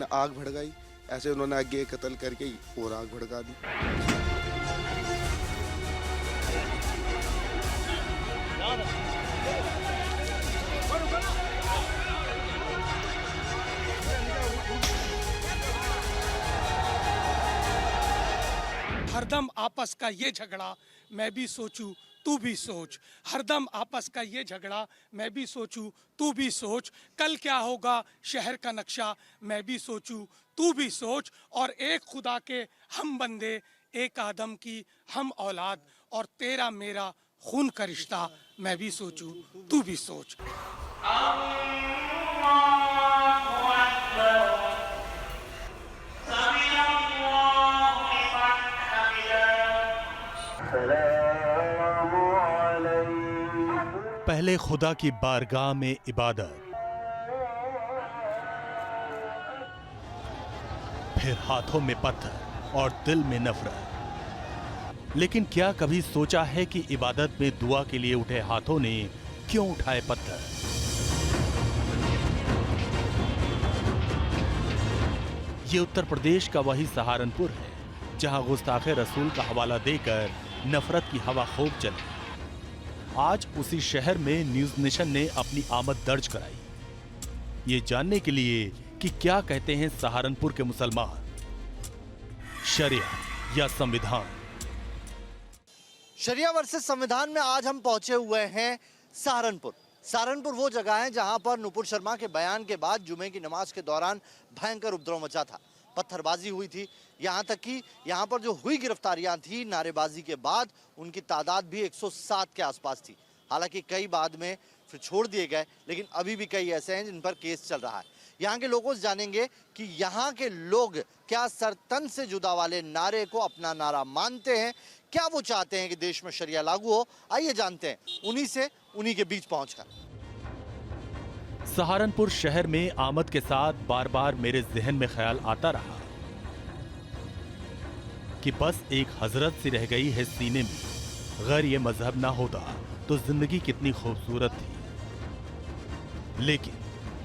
उन्होंने आग भड़काई, ऐसे उन्होंने आगे कत्ल करके और आग भड़का दी। हरदम आपस का ये झगड़ा, मैं भी सोचूं तू भी सोच। हरदम आपस का ये झगड़ा, मैं भी सोचूं तू भी सोच। कल क्या होगा शहर का नक्शा, मैं भी सोचूं तू भी सोच। और एक खुदा के हम बंदे, एक आदम की हम औलाद, और तेरा मेरा खून का रिश्ता, मैं भी सोचूं तू भी सोच। पहले खुदा की बारगाह में इबादत, फिर हाथों में पत्थर और दिल में नफरत। लेकिन क्या कभी सोचा है कि इबादत में दुआ के लिए उठे हाथों ने क्यों उठाए पत्थर? ये उत्तर प्रदेश का वही सहारनपुर है जहां गुस्ताखे रसूल का हवाला देकर नफरत की हवा खूब चली। आज उसी शहर में न्यूज नेशन ने अपनी आमद दर्ज कराई, ये जानने के लिए कि क्या कहते हैं सहारनपुर के मुसलमान, शरिया या संविधान। शरिया वर्सेस संविधान में आज हम पहुंचे हुए हैं सहारनपुर। सहारनपुर वो जगह है जहां पर नुपुर शर्मा के बयान के बाद जुमे की नमाज के दौरान भयंकर उपद्रव मचा था, पत्थरबाजी हुई थी। यहाँ तक कि यहाँ पर जो हुई गिरफ्तारियां थी, नारेबाजी के बाद उनकी तादाद भी 107 के आसपास थी। हालांकि कई बाद में फिर छोड़ दिए गए, लेकिन अभी भी कई ऐसे हैं जिन पर केस चल रहा है। यहाँ के लोगों से जानेंगे कि यहाँ के लोग क्या सर तन से जुदा वाले नारे को अपना नारा मानते हैं, क्या वो चाहते हैं कि देश में शरिया लागू हो। आइए जानते हैं उन्हीं से, उन्हीं के बीच पहुंचकर। सहारनपुर शहर में आमद के साथ बार बार मेरे जहन में ख्याल आता रहा कि बस एक हजरत सी रह गई है सीने में। अगर ये मजहब ना होता तो जिंदगी कितनी खूबसूरत थी। लेकिन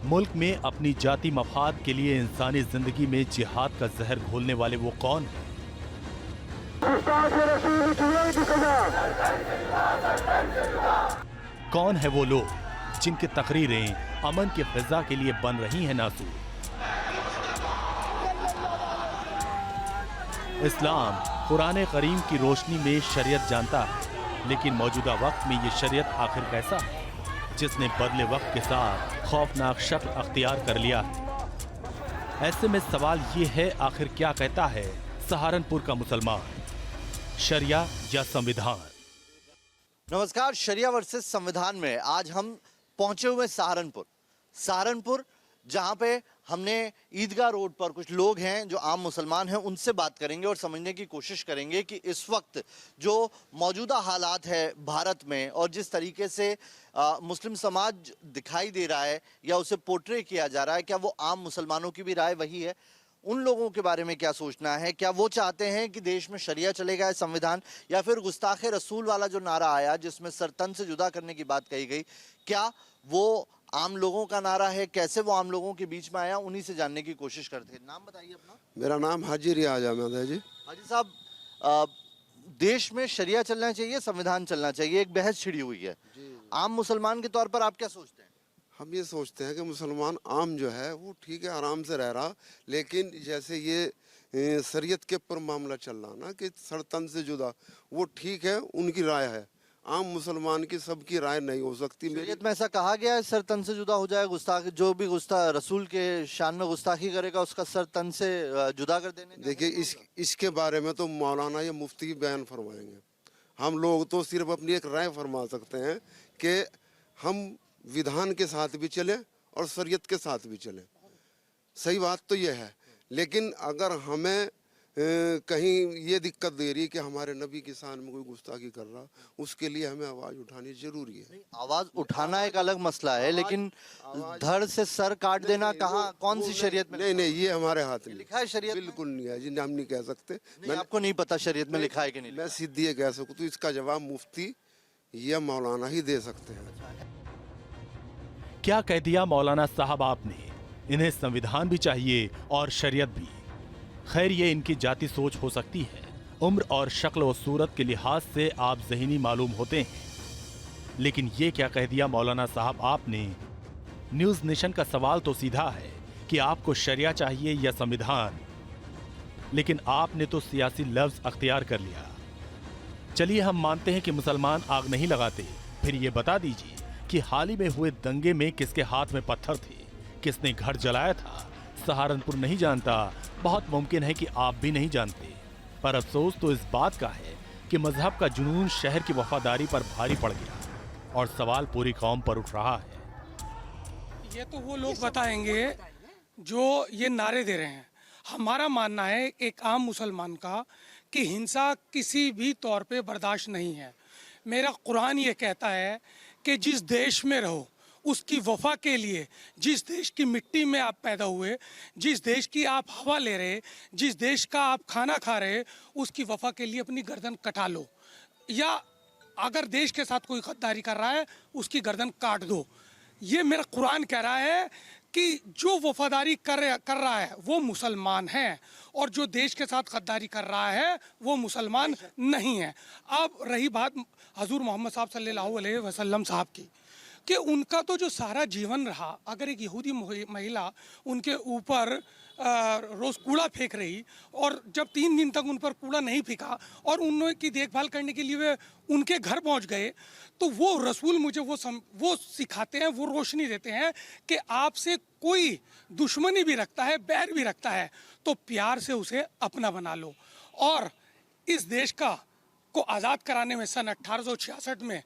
मुल्क में अपनी जाति मफाद के लिए इंसानी जिंदगी में जिहाद का जहर घोलने वाले वो कौन है? कौन है वो लोग जिनकी तकरीरें अमन की फिजा के लिए बन रही हैं नासूर? इस्लाम कुरान करीम की रोशनी में शरीयत जानता है, लेकिन मौजूदा वक्त में ये शरीयत आखिर कैसा है जिसने बदले वक्त के साथ खौफनाक शक्ल अख्तियार कर लिया है? ऐसे में सवाल ये है, आखिर क्या कहता है सहारनपुर का मुसलमान, शरिया या संविधान? नमस्कार, शरिया वर्सेस संविधान में आज हम पहुंचे हुए सहारनपुर। सहारनपुर जहां पे हमने ईदगाह रोड पर कुछ लोग हैं जो आम मुसलमान हैं, उनसे बात करेंगे और समझने की कोशिश करेंगे कि इस वक्त जो मौजूदा हालात है भारत में और जिस तरीके से मुस्लिम समाज दिखाई दे रहा है या उसे पोर्ट्रे किया जा रहा है, क्या वो आम मुसलमानों की भी राय वही है? उन लोगों के बारे में क्या सोचना है? क्या वो चाहते हैं कि देश में शरिया चलेगा संविधान, या फिर गुस्ताखे रसूल वाला जो नारा आया जिसमें सरतन से जुदा करने की बात कही गई, क्या वो आम लोगों का नारा है? कैसे वो आम लोगों के बीच में आया, उन्हीं से जानने की कोशिश करते हैं। नाम बताइए अपना। मेरा नाम हाजी रियाज अहमद है जी। हाजी साहब, देश में शरिया चलना चाहिए, संविधान चलना चाहिए, एक बहस छिड़ी हुई है। आम मुसलमान के तौर पर आप क्या सोचते हैं? हम ये सोचते हैं कि मुसलमान आम जो है वो ठीक है, आराम से रह रहा, लेकिन जैसे ये शरीयत के ऊपर मामला चल रहा ना कि सरतन से जुदा, वो ठीक है, उनकी राय है। आम मुसलमान की सबकी राय नहीं हो सकती। शरीयत में ऐसा कहा गया है सर तन से जुदा हो जाए, गुस्ताख जो भी रसूल के शान में गुस्ताखी करेगा उसका सर तन से जुदा कर देने? देखिए, इसके बारे में तो मौलाना या मुफ्ती बयान फरमाएंगे। हम लोग तो सिर्फ अपनी एक राय फरमा सकते हैं कि हम विधान के साथ भी चले और शरीयत के साथ भी चले। सही बात तो ये है, लेकिन अगर हमें कहीं ये दिक्कत दे रही है कि हमारे नबी की शान में कोई गुस्ताखी कर रहा, उसके लिए हमें आवाज उठानी जरूरी है। आवाज उठाना एक अलग मसला है, लेकिन धड़ से सर काट देना कहाँ, कौन सी शरीयत में? नहीं, ये हमारे हाथ में लिखा है शरीयत? बिल्कुल नहीं है जी, हम नहीं कह सकते। आपको नहीं पता शरीयत में लिखा है कि नहीं? मैं सीधी ये कह सकूँ तो इसका जवाब मुफ्ती या मौलाना ही दे सकते हैं। क्या कह दिया मौलाना साहब आपने? इन्हें संविधान भी चाहिए और शरीयत भी। खैर, ये इनकी जाति सोच हो सकती है। उम्र और शक्ल और सूरत के लिहाज से आप ज़हीनी मालूम होते हैं, लेकिन ये क्या कह दिया मौलाना साहब आपने। न्यूज़ नेशन का सवाल तो सीधा है कि आपको शरिया चाहिए या संविधान, लेकिन आपने तो सियासी लफ्ज अख्तियार कर लिया। चलिए हम मानते हैं कि मुसलमान आग नहीं लगाते, फिर ये बता दीजिए कि हाल ही में हुए दंगे में किसके हाथ में पत्थर थे, किसने घर जलाया था। सहारनपुर नहीं जानता, बहुत मुमकिन है कि आप भी नहीं जानते, पर अफसोस तो इस बात का है कि मजहब का जुनून शहर की वफादारी पर भारी पड़ गया और सवाल पूरी कौम पर उठ रहा है। ये तो वो लोग बताएंगे जो ये नारे दे रहे हैं। हमारा मानना है एक आम मुसलमान का कि हिंसा किसी भी तौर पे बर्दाश्त नहीं है। मेरा कुरान ये कहता है कि जिस देश में रहो उसकी वफा के लिए, जिस देश की मिट्टी में आप पैदा हुए, जिस देश की आप हवा ले रहे, जिस देश का आप खाना खा रहे, उसकी वफा के लिए अपनी गर्दन कटा लो, या अगर देश के साथ कोई गद्दारी कर रहा है उसकी गर्दन काट दो। ये मेरा कुरान कह रहा है कि जो वफादारी कर रहा है वो मुसलमान है, और जो देश के साथ गद्दारी कर रहा है वो मुसलमान नहीं है। अब रही बात हजूर मोहम्मद साहब सल्लल्लाहु अलैहि वसल्लम साहब की, कि उनका तो जो सारा जीवन रहा, अगर एक यहूदी महिला उनके ऊपर रोज़ कूड़ा फेंक रही और जब 3 दिन तक उन पर कूड़ा नहीं फेंका और उनकी देखभाल करने के लिए वे उनके घर पहुंच गए, तो वो रसूल मुझे वो सिखाते हैं, वो रोशनी देते हैं कि आपसे कोई दुश्मनी भी रखता है, बैर भी रखता है, तो प्यार से उसे अपना बना लो। और इस देश को आज़ाद कराने में सन 1866 में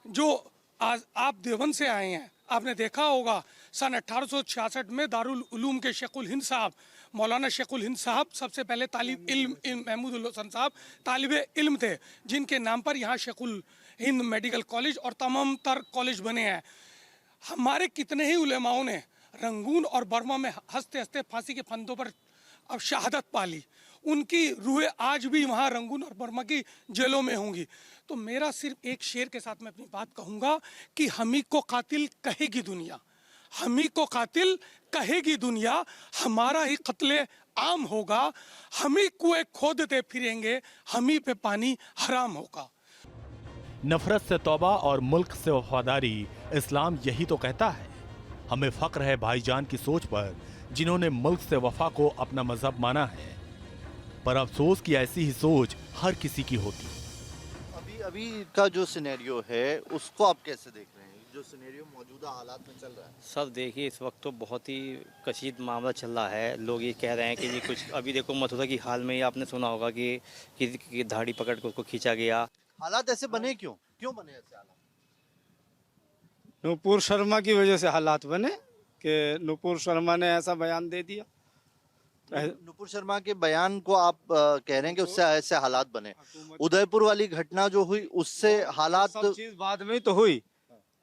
जो आज आप देवबंद से आए हैं, आपने देखा होगा सन 1866 में दारुल उलूम के शेखुल हिंद साहब, मौलाना शेखुल हिंद साहब सबसे पहले तालिब इल्म महमूद हसन साहब तालिब इल्म थे, जिनके नाम पर यहाँ शेखुल हिंद मेडिकल कॉलेज और तमाम तर कॉलेज बने हैं। हमारे कितने ही उलेमाओं ने रंगून और बर्मा में हंसते हंसते फांसी के फंदों पर अब शहादत पाली, उनकी रूहें आज भी वहाँ रंगून और बर्मा की जेलों में होंगी। तो मेरा सिर्फ एक शेर के साथ मैं अपनी बात कहूँगा कि हमी को कातिल कहेगी दुनिया, हमी को कातिल कहेगी दुनिया, हमारा ही कत्ले आम होगा, हमी कुएं खोदते फिरेंगे, हमी पे पानी हराम होगा। नफरत से तौबा और मुल्क से वफादारी, इस्लाम यही तो कहता है। हमें फख्र है भाईजान की सोच पर, जिन्होंने मुल्क से वफा को अपना मजहब माना है, पर अफसोस कि ऐसी ही सोच हर किसी की होती। अभी का जो सिनेरियो है उसको आप कैसे देख रहे हैं, जो सिनेरियो मौजूदा हालात में चल रहा है? सब देखिए, इस वक्त तो बहुत ही कशीद मामला चल रहा है। लोग ये कह रहे हैं कि ये कुछ अभी देखो मथुरा की हाल में ही आपने सुना होगा कि किसी की दाढ़ी पकड़ के उसको खींचा गया। हालात ऐसे बने क्यों बने ऐसे हालात? नुपुर शर्मा की वजह से हालात बने कि नुपुर शर्मा ने ऐसा बयान दे दिया। नुपुर शर्मा के बयान को आप कह रहे हैं कि उससे ऐसे हालात बने। उदयपुर वाली घटना जो हुई उससे हालात सब चीज बाद में ही तो हुई।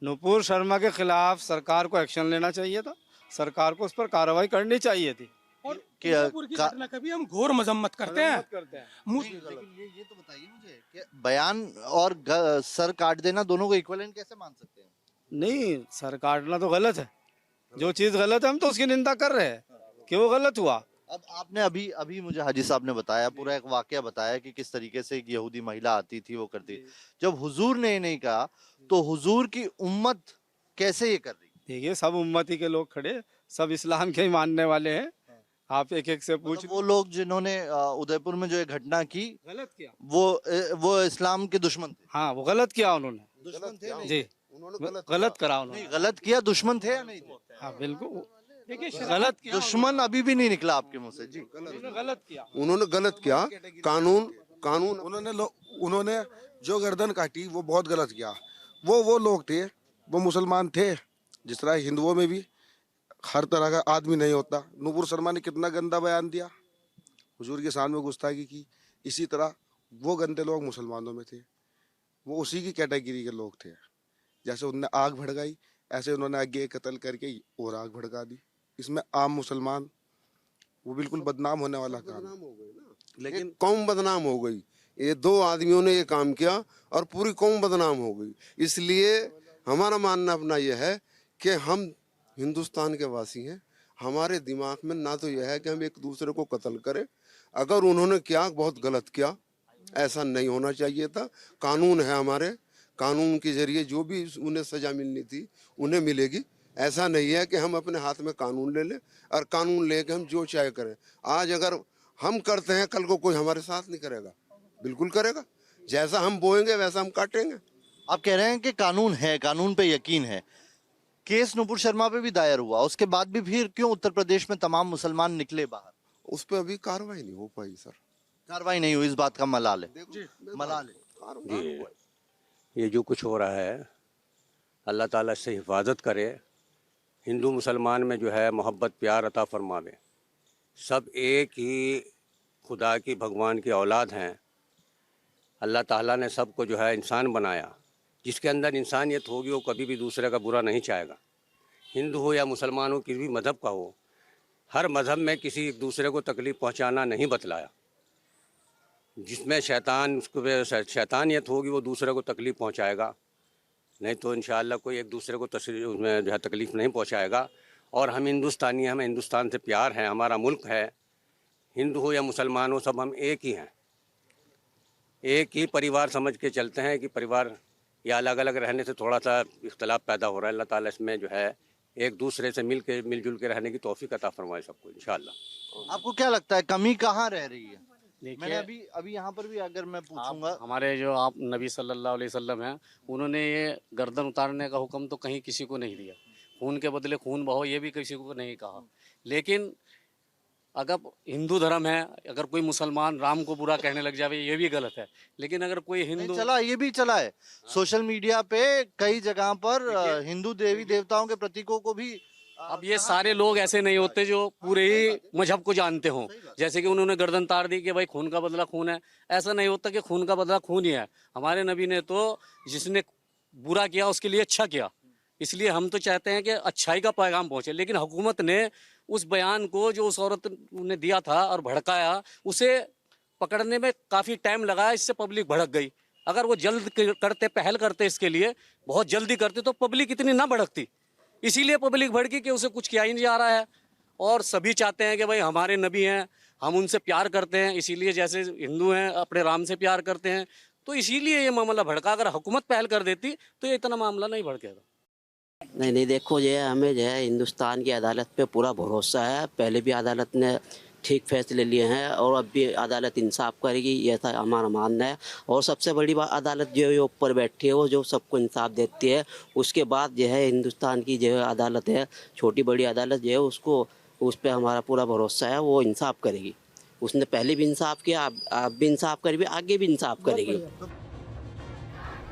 नुपुर शर्मा के खिलाफ सरकार को एक्शन लेना चाहिए था, सरकार को उस पर कार्रवाई करनी चाहिए थी। और उदयपुर की घटना का भी हम घोर मजम्मत करते हैं। लेकिन ये तो बताइए मुझे कि बयान और सर काट देना दोनों को इक्विवेलेंट कैसे मान सकते हैं? नहीं, सर काटना तो गलत है। जो चीज गलत है हम तो उसकी निंदा कर रहे हैं कि वो गलत हुआ। अब आपने अभी मुझे हाजी साहब ने बताया, पूरा एक वाकया बताया कि किस तरीके से एक यहूदी महिला आती थी, वो करती। जब हुजूर ने नहीं कहा तो हुजूर की उम्मत कैसे ये कर रही? देखिए, सब उम्मती के लोग खड़े, सब इस्लाम के ही मानने वाले हैं। आप एक एक से पूछ। वो लोग जिन्होंने उदयपुर में जो ये घटना की गलत किया, वो इस्लाम के दुश्मन थे। हाँ, वो गलत किया उन्होंने। दुश्मन थे जी, गलत करा उन्होंने। गलत किया, दुश्मन थे या नहीं थे? हाँ बिल्कुल, देखिए गलत किया। दुश्मन अभी भी नहीं निकला आपके मुंह से। जी, गलत किया उन्होंने गलत किया। कानून उन्होंने जो गर्दन काटी वो बहुत गलत किया। वो लोग थे, वो मुसलमान थे। जिस तरह हिंदुओं में भी हर तरह का आदमी नहीं होता। नुपुर शर्मा ने कितना गंदा बयान दिया, हुजूर के सामने गुस्ताखी की। इसी तरह वो गंदे लोग मुसलमानों में थे, वो उसी की कैटेगरी के लोग थे। जैसे उन्होंने आग भड़काई, ऐसे उन्होंने आगे कत्ल करके और आग भड़का दी। इसमें आम मुसलमान वो बिल्कुल बदनाम होने वाला काम। लेकिन कौम बदनाम हो गई। ये 2 आदमियों ने ये काम किया और पूरी कौम बदनाम हो गई। इसलिए हमारा मानना अपना यह है कि हम हिंदुस्तान के वासी हैं, हमारे दिमाग में ना तो यह है कि हम एक दूसरे को कत्ल करें। अगर उन्होंने किया बहुत गलत किया, ऐसा नहीं होना चाहिए था। कानून है हमारे, कानून के जरिए जो भी उन्हें सजा मिलनी थी उन्हें मिलेगी। ऐसा नहीं है कि हम अपने हाथ में कानून ले लें और कानून लेके हम जो चाहे करें। आज अगर हम करते हैं, कल को कोई हमारे साथ नहीं करेगा, बिल्कुल करेगा। जैसा हम बोएंगे वैसा हम काटेंगे। आप कह रहे हैं कि कानून है, कानून पे यकीन है। केस नुपुर शर्मा पे भी दायर हुआ, उसके बाद भी फिर क्यों उत्तर प्रदेश में तमाम मुसलमान निकले बाहर? उस पर अभी कार्रवाई नहीं हो पाई सर। कार्रवाई नहीं हुई, इस बात का मलाल है। मलाल है। जी, ये जो कुछ हो रहा है, अल्लाह ताला से हिफाजत करे। हिंदू मुसलमान में जो है मोहब्बत प्यार अता फरमावे। सब एक ही खुदा की, भगवान की औलाद हैं। अल्लाह ताला ने सबको जो है इंसान बनाया। जिसके अंदर इंसानियत होगी वो कभी भी दूसरे का बुरा नहीं चाहेगा। हिंदू हो या मुसलमान हो, किसी भी मज़हब का हो, हर मज़हब में किसी एक दूसरे को तकलीफ़ पहुंचाना नहीं बतलाया। जिसमें शैतान, उसको शैतानियत होगी वो दूसरे को तकलीफ़ पहुंचाएगा, नहीं तो इंशाअल्लाह कोई एक दूसरे को उसमें जो है तकलीफ़ नहीं पहुंचाएगा। और हम हिंदुस्तानी, हमें हिंदुस्तान से प्यार है, हमारा मुल्क है। हिंदू हो या मुसलमान हो, सब हम एक ही हैं, एक ही परिवार समझ के चलते हैं कि परिवार या अलग अलग रहने से थोड़ा सा इख्तलाफ पैदा हो रहा है। अल्लाह ताला इसमें जो है एक दूसरे से मिलजुल के रहने की तौफीक अता फरमाए सबको इंशाअल्लाह। आपको क्या लगता है कमी कहाँ रह रही है? मैंने अभी यहाँ पर भी अगर मैं पूछूंगा, हमारे जो आप नबी सल्लल्लाहु अलैहि वसल्लम हैं, उन्होंने ये गर्दन उतारने का हुक्म तो कहीं किसी को नहीं दिया। खून के बदले खून बहो, ये भी किसी को नहीं कहा। लेकिन अगर हिंदू धर्म है, अगर कोई मुसलमान राम को बुरा कहने लग जाए, ये भी गलत है। लेकिन अगर कोई हिंदू चला, ये भी चला है सोशल मीडिया पे कई जगह पर हिंदू देवी देवताओं के प्रतीकों को भी। अब ये सारे लोग ऐसे नहीं होते जो पूरे ही मजहब को जानते हों। जैसे कि उन्होंने गर्दन तार दी कि भाई खून का बदला खून है, ऐसा नहीं होता कि खून का बदला खून ही है। हमारे नबी ने तो जिसने बुरा किया उसके लिए अच्छा किया। इसलिए हम तो चाहते हैं कि अच्छाई का पैगाम पहुंचे। लेकिन हुकूमत ने उस बयान को जो उस औरत ने दिया था और भड़काया, उसे पकड़ने में काफ़ी टाइम लगा, इससे पब्लिक भड़क गई। अगर वो जल्द करते, पहल करते, इसके लिए बहुत जल्दी करते तो पब्लिक इतनी ना भड़कती। इसीलिए पब्लिक भड़की कि उसे कुछ किया ही नहीं जा रहा है। और सभी चाहते हैं कि भाई हमारे नबी हैं, हम उनसे प्यार करते हैं। इसीलिए जैसे हिंदू हैं अपने राम से प्यार करते हैं, तो इसीलिए ये मामला भड़का। अगर हुकूमत पहल कर देती तो ये इतना मामला नहीं भड़केगा। नहीं, देखो जो है, हमें जो है हिंदुस्तान की अदालत पे पूरा भरोसा है। पहले भी अदालत ने ठीक फैसले लिए हैं और अब भी अदालत इंसाफ करेगी, ये था हमारा मानना है। और सबसे बड़ी बात, अदालत जो है ऊपर बैठी है, वो जो सबको इंसाफ देती है। उसके बाद जो है हिंदुस्तान की जो है अदालत है, छोटी बड़ी अदालत जो है, उसको उस पर हमारा पूरा भरोसा है, वो इंसाफ करेगी। उसने पहले भी इंसाफ किया, अब भी इंसाफ करेगी, आगे भी इंसाफ करेगी।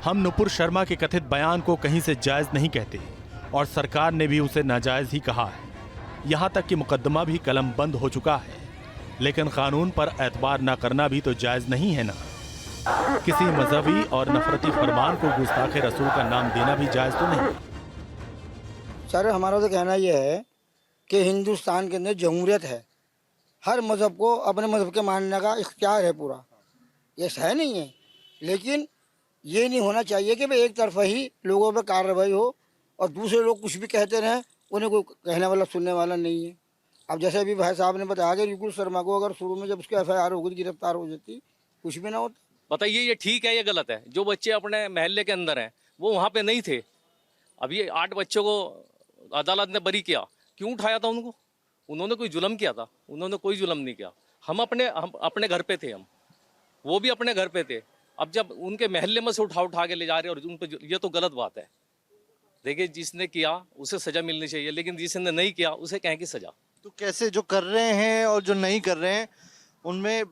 हम नुपुर शर्मा के कथित बयान को कहीं से जायज़ नहीं कहते और सरकार ने भी उसे नाजायज़ ही कहा है। यहाँ तक कि मुकदमा भी कलम बंद हो चुका है। लेकिन कानून पर एतबार न करना भी तो जायज़ नहीं है ना। किसी मजहबी और नफरती फरमान को गुस्ताखे रसूल का नाम देना भी जायज़ तो नहीं। सर, हमारा तो कहना यह है कि हिंदुस्तान के अंदर जमहूरियत है। हर मज़हब को अपने मज़हब के मानने का इख्तियार है पूरा, ये है नहीं है। लेकिन ये नहीं होना चाहिए कि भाई एक तरफा ही लोगों पर कार्रवाई हो और दूसरे लोग कुछ भी कहते रहें, उन्हें कोई कहने वाला सुनने वाला नहीं है। अब जैसे अभी भाई साहब ने बताया कि नुपुर शर्मा को अगर शुरू में जब उसकी FIR हो गई, गिरफ्तार हो जाती, कुछ भी ना होता। बताइए ये ठीक है, ये गलत है? जो बच्चे अपने महल्ले के अंदर हैं वो वहाँ पे नहीं थे। अब ये 8 बच्चों को अदालत ने बरी किया, क्यों उठाया था उनको? उन्होंने कोई जुल्म किया था? उन्होंने कोई जुल्म नहीं किया। हम अपने घर पे थे, हम वो भी अपने घर पे थे। अब जब उनके महल्ले में से उठा के ले जा रहे हैं और उन पर, ये तो गलत बात है। देखिए, जिसने किया उसे सजा मिलनी चाहिए, लेकिन जिसने नहीं किया उसे कहें कि सजा। तो कैसे जो कर रहे हैं और जो नहीं कर रहे हैं उनमें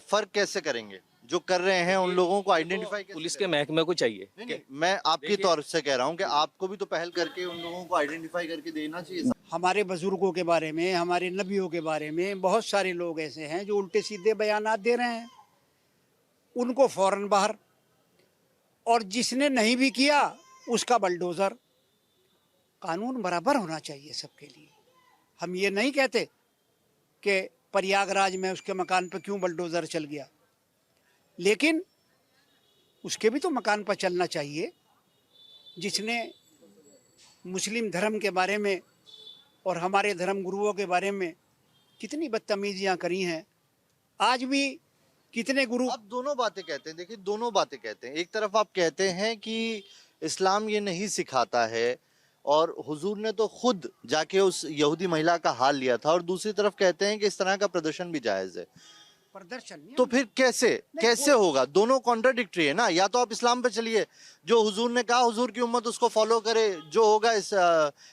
फर्क कैसे करेंगे? जो कर रहे हैं उन लोगों को आइडेंटिफाई पुलिस के महकमे को चाहिए। नहीं, मैं आपके तौर से कह रहा हूं कि आपको भी तो पहल करके उन लोगों को आइडेंटिफाई करके देना चाहिए। हमारे बुजुर्गों के बारे में, हमारे नबियों के बारे में बहुत सारे लोग ऐसे हैं जो उल्टे सीधे बयानात दे रहे हैं, उनको फौरन बाहर। और जिसने नहीं भी किया उसका बलडोजर। कानून बराबर होना चाहिए सबके लिए। हम ये नहीं कहते कि प्रयागराज में उसके मकान पर क्यों बलडोजर चल गया, लेकिन उसके भी तो मकान पर चलना चाहिए। जिसने मुस्लिम धर्म के बारे में और हमारे धर्म गुरुओं के बारे में कितनी बदतमीजियां करी हैं। आज भी कितने गुरु आप दोनों बातें कहते हैं, देखिए दोनों बातें कहते हैं। एक तरफ आप कहते हैं कि इस्लाम ये नहीं सिखाता है और हुजूर ने तो खुद जाके उस यहूदी महिला का हाल लिया था, और दूसरी तरफ कहते हैं कि इस तरह का प्रदर्शन भी जायज है। प्रदर्शन तो फिर कैसे होगा? दोनों कॉन्ट्राडिक्टरी है ना। या तो आप इस्लाम पे चलिए, जो हुजूर ने कहा हुजूर की उम्मत उसको फॉलो करे, जो होगा इस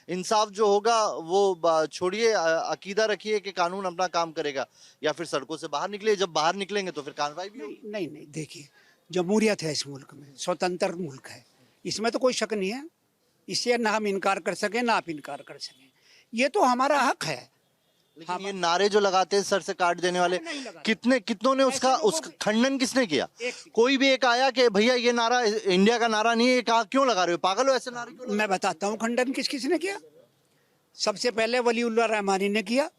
इंसाफ जो होगा वो छोड़िए, अकीदा रखिए कि कानून अपना काम करेगा, या फिर सड़कों से बाहर निकलिए। जब बाहर निकलेंगे तो फिर कार्रवाई भी होगी। नहीं, देखिए जमहूरियत है इस मुल्क में, स्वतंत्र मुल्क है, इसमें तो कोई शक नहीं है। इससे ना हम इनकार कर सके ना आप इनकार कर सकें, ये तो हमारा हक है। लेकिन ये नारे जो लगाते हैं सर से काट देने वाले, कितनों ने उसका खंडन किसने किया? कोई भी एक आया कि भैया ये नारा इंडिया का नारा नहीं है, ये क्यों लगा रहे हो, पागल हो, ऐसे नारे क्यों? मैं बताता हूँ खंडन किसने किया। सबसे पहले वलीउल्लाह रहमानी ने किया,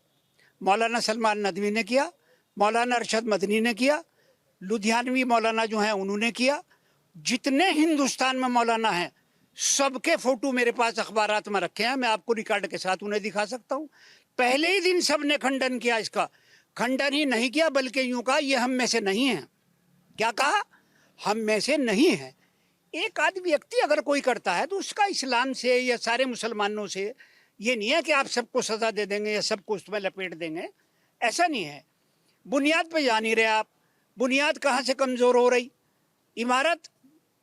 मौलाना सलमान नदवी ने किया, मौलाना अरशद मदनी ने किया, लुधियानवी मौलाना जो हैं उन्होंने किया। जितने हिंदुस्तान में मौलाना हैं सबके फोटो मेरे पास अखबारात में रखे हैं, मैं आपको रिकॉर्ड के साथ उन्हें दिखा सकता हूँ। पहले ही दिन सबने खंडन किया। इसका खंडन ही नहीं किया बल्कि यूं कहा ये हम में से नहीं है। क्या कहा? हम में से नहीं है। एक आदि व्यक्ति अगर कोई करता है तो उसका इस्लाम से या सारे मुसलमानों से ये नहीं है कि आप सबको सजा दे देंगे या सबको उसमें लपेट देंगे, ऐसा नहीं है। बुनियाद पे जा नहीं रहे आप। बुनियाद कहाँ से कमज़ोर हो रही? इमारत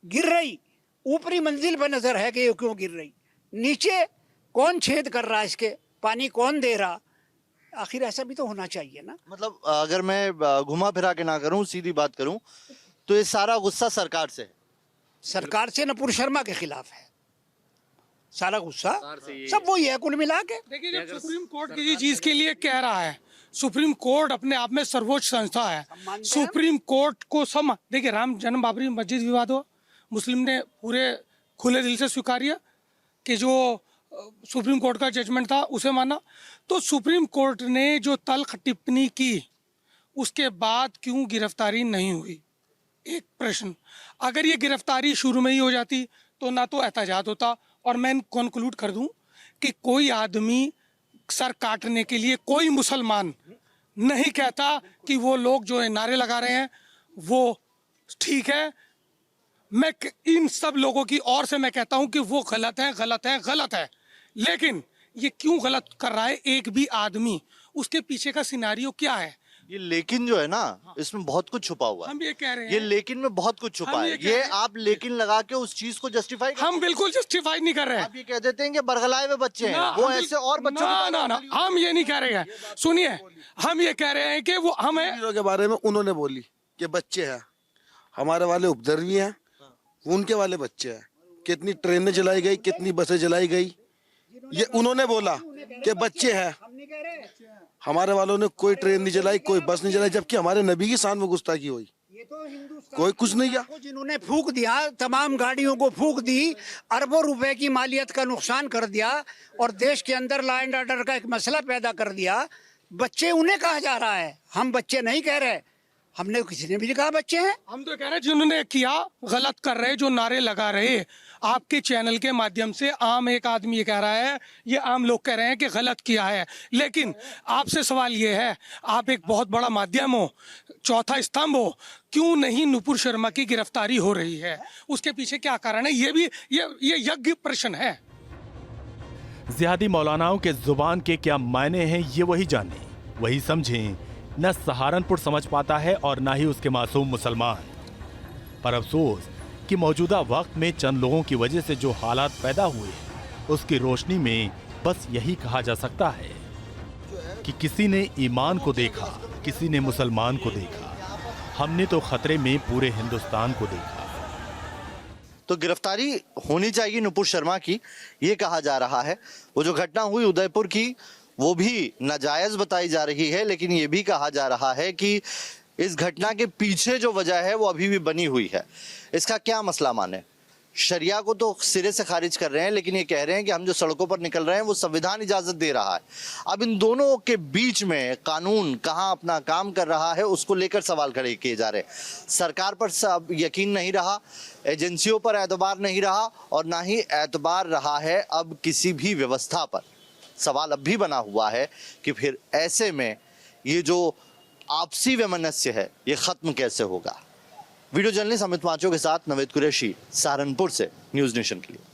गिर रही, ऊपरी मंजिल पर नज़र है कि ये क्यों गिर रही, नीचे कौन छेद कर रहा है, इसके पानी कौन दे रहा? आखिर ऐसा भी तो होना चाहिए ना। मतलब अगर मैं घुमा फिरा के ना करूं, सीधी बात करूं, तो ये सारा गुस्सा सरकार से है। सरकार से नपुर शर्मा के खिलाफ है सारा गुस्सा, सब वही है कुल मिला के। देखिए जब सुप्रीम कोर्ट किसी चीज के लिए कह रहा है, सुप्रीम कोर्ट अपने आप में सर्वोच्च संस्था है। सुप्रीम कोर्ट को देखिए राम जन्म बाबरी मस्जिद विवाद हुआ, मुस्लिम ने पूरे खुले दिल से स्वीकारिया कि जो सुप्रीम कोर्ट का जजमेंट था उसे माना। तो सुप्रीम कोर्ट ने जो तल्ख टिप्पणी की उसके बाद क्यों गिरफ्तारी नहीं हुई? एक प्रश्न। अगर ये गिरफ्तारी शुरू में ही हो जाती तो ना तो एहतजाज होता, और मैं कंक्लूड कर दूं कि कोई आदमी सर काटने के लिए, कोई मुसलमान नहीं कहता कि वो लोग जो नारे लगा रहे हैं वो ठीक है। मैं इन सब लोगों की ओर से मैं कहता हूं कि वो गलत है, गलत है, गलत है। लेकिन ये क्यों गलत कर रहा है एक भी आदमी, उसके पीछे का सिनारियो क्या है? ये लेकिन जो है ना, इसमें बहुत कुछ छुपा हुआ है। हम ये कह रहे हैं, ये लेकिन में बहुत कुछ छुपा है। ये आप लेकिन लगा के उस चीज को जस्टिफाई, हम बिल्कुल जस्टिफाई नहीं कर रहे हैं। आप ये कह देते हैं कि बरगलाए हुए बच्चे हैं, वो ऐसे और बच्चों ना, हम ये नहीं कह रहे हैं। सुनिए, हम ये कह रहे हैं कि वो हमें के बारे में उन्होंने बोली कि बच्चे हैं, हमारे वाले उपद्रवी हैं, उनके वाले बच्चे हैं। कितनी ट्रेनें चलाई गई, कितनी बसें चलाई गई, ये उन्होंने बोला कि बच्चे हैं। हमारे वालों ने कोई ट्रेन नहीं चलाई, कोई बस नहीं चलाई, जबकि हमारे नबी की शान में गुस्ताखी हुई। कोई कुछ नहीं किया। जिन्होंने फूंक दिया, तमाम गाड़ियों को फूंक दी, अरबों रुपए की मालियत का नुकसान कर दिया और देश के अंदर लॉ एंड ऑर्डर का एक मसला पैदा कर दिया। बच्चे उन्हें कहा जा रहा है, हम बच्चे नहीं कह रहे। हमने किसी ने भी कहा बच्चे हैं। हम तो कह रहे हैं जिन्होंने किया गलत कर रहे, जो नारे लगा रहे। आपके चैनल के माध्यम से आम एक आदमी ये कह रहा है, ये आम लोग कह रहे हैं कि गलत किया है। लेकिन आपसे सवाल ये है, आप एक बहुत बड़ा माध्यम हो, चौथा स्तंभ हो, क्यों नहीं नुपुर शर्मा की गिरफ्तारी हो रही है? उसके पीछे क्या कारण है? ये भी ये यज्ञ प्रश्न है। जिहादी मौलानाओं के जुबान के क्या मायने हैं, ये वही जाने, वही समझें। न सहारनपुर समझ पाता है और न ही उसके मासूम मुसलमान। पर अफसोस कि मौजूदा वक्त में चंद लोगों की वजह से जो हालात पैदा हुए, उसकी रोशनी में बस यही कहा जा सकता है कि किसी ने ईमान को देखा, किसी ने मुसलमान को देखा, हमने तो खतरे में पूरे हिंदुस्तान को देखा। तो गिरफ्तारी होनी चाहिए नुपुर शर्मा की, ये कहा जा रहा है। वो जो घटना हुई उदयपुर की, वो भी नाजायज बताई जा रही है, लेकिन ये भी कहा जा रहा है कि इस घटना के पीछे जो वजह है वो अभी भी बनी हुई है। इसका क्या मसला माने? शरिया को तो सिरे से खारिज कर रहे हैं, लेकिन ये कह रहे हैं कि हम जो सड़कों पर निकल रहे हैं वो संविधान इजाजत दे रहा है। अब इन दोनों के बीच में कानून कहाँ अपना काम कर रहा है, उसको लेकर सवाल खड़े किए जा रहे हैं। सरकार पर सब यकीन नहीं रहा, एजेंसियों पर एतबार नहीं रहा, और ना ही एतबार रहा है अब किसी भी व्यवस्था पर। सवाल अब भी बना हुआ है कि फिर ऐसे में ये जो आपसी वैमनस्य है ये खत्म कैसे होगा। वीडियो जर्नलिस्ट अमित माचो के साथ नवेद कुरैशी, सहारनपुर से न्यूज़ नेशन के लिए।